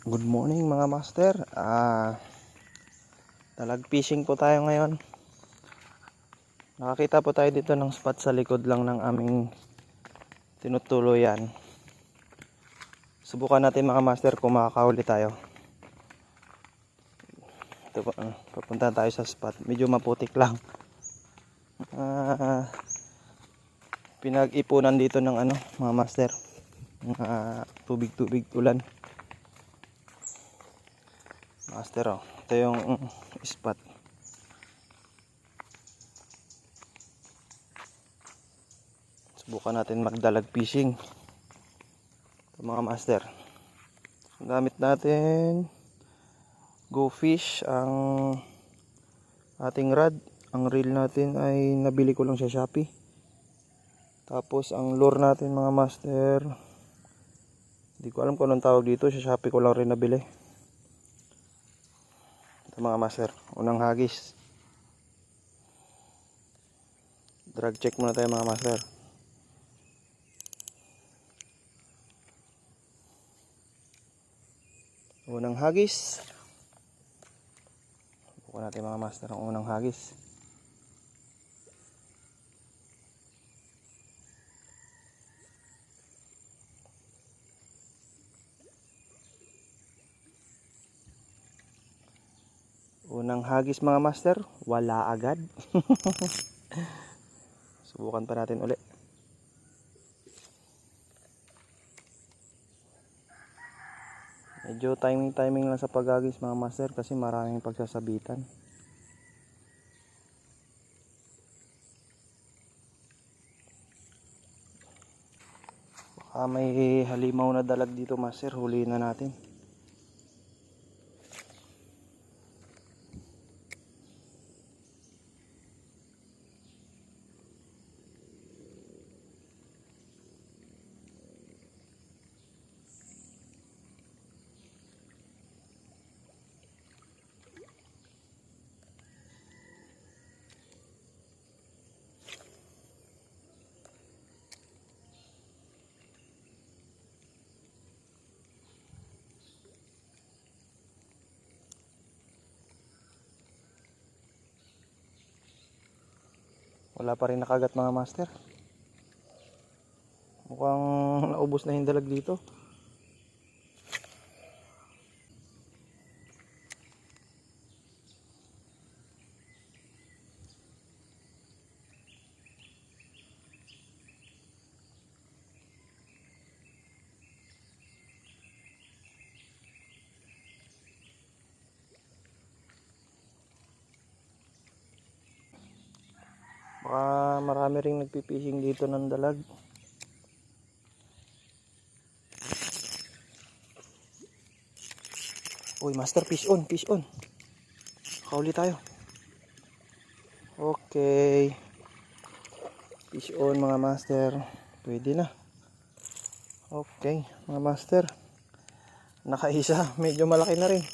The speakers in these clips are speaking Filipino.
Good morning mga master. Talag fishing po tayo ngayon. Nakakita po tayo dito ng spot sa likod lang ng aming tinutuluyan. Subukan natin mga master kung makakahuli tayo. Ito po, papunta tayo sa spot. Medyo maputik lang. Pinag-ipunan dito ng mga master. Tubig-tubig ulan. Master, ito yung spot. Subukan natin magdalag fishing. Ito mga master. Gamit natin Go Fish ang ating rod. Ang reel natin ay nabili ko lang sa Shopee. Tapos ang lure natin mga master, hindi ko alam kung anong tawag dito, sa Shopee ko lang rin nabili. Ito mga master, unang hagis. Drag check muna tayo mga master. Unang hagis. Bukuha natin mga master ang unang hagis. Unang hagis mga master, wala agad. Subukan pa natin uli. Medyo timing lang sa paghagis mga master kasi maraming pagsasabitan. Baka may halimaw na dalag dito master, huliin na natin. Wala pa rin nakagat mga master. Mukhang naubos na yung dalag dito. Baka marami ring nagpipishing dito ng dalag. Uy master, fish on, fish on. Kauli tayo. Okay. Fish on mga master. Pwede na. Okay mga master. Nakaisa, medyo malaki na rin.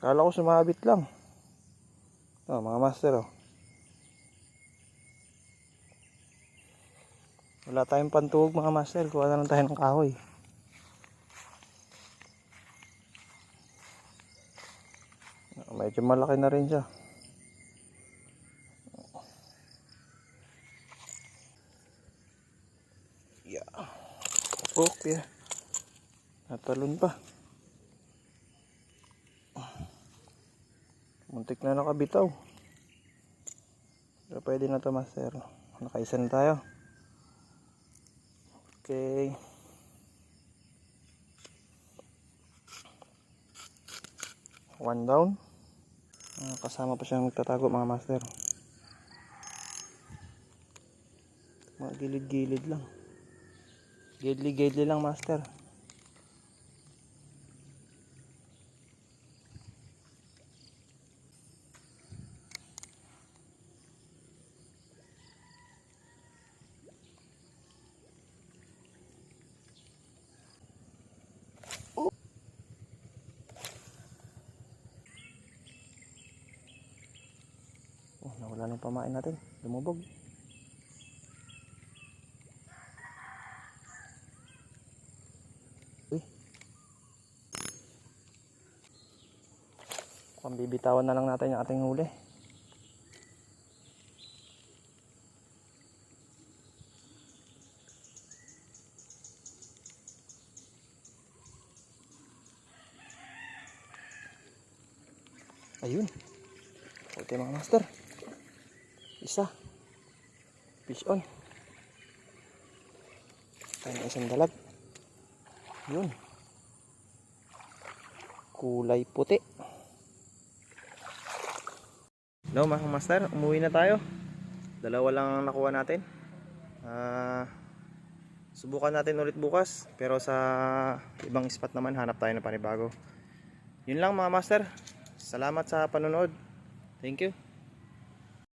Kala ko sumabit lang. Mga master. Wala tayong pantuhog mga master. Kuha na lang tayo ng kahoy. Medyo malaki na rin siya. Yeah. Okay. Natalon pa. Muntik na nakabitaw. Pero pwede na to master. Nakaisa na tayo. Okay. One down. Kasama pa siyang nagtatago mga master. Mga gilid-gilid lang. Gidli-gidli lang master. Nawala na yung pamain natin. Lumubog. Pambibitawan na lang natin yung ating huli. Ayun. Okay mga master. Isa. Fish on. Tayo na isang dalag. Yun. Kulay puti. No mga master, umuwi na tayo. Dalawa lang ang nakuha natin. Subukan natin ulit bukas. Pero sa ibang spot naman hanap tayo ng panibago. Yun lang mga master. Salamat sa panonood. Thank you.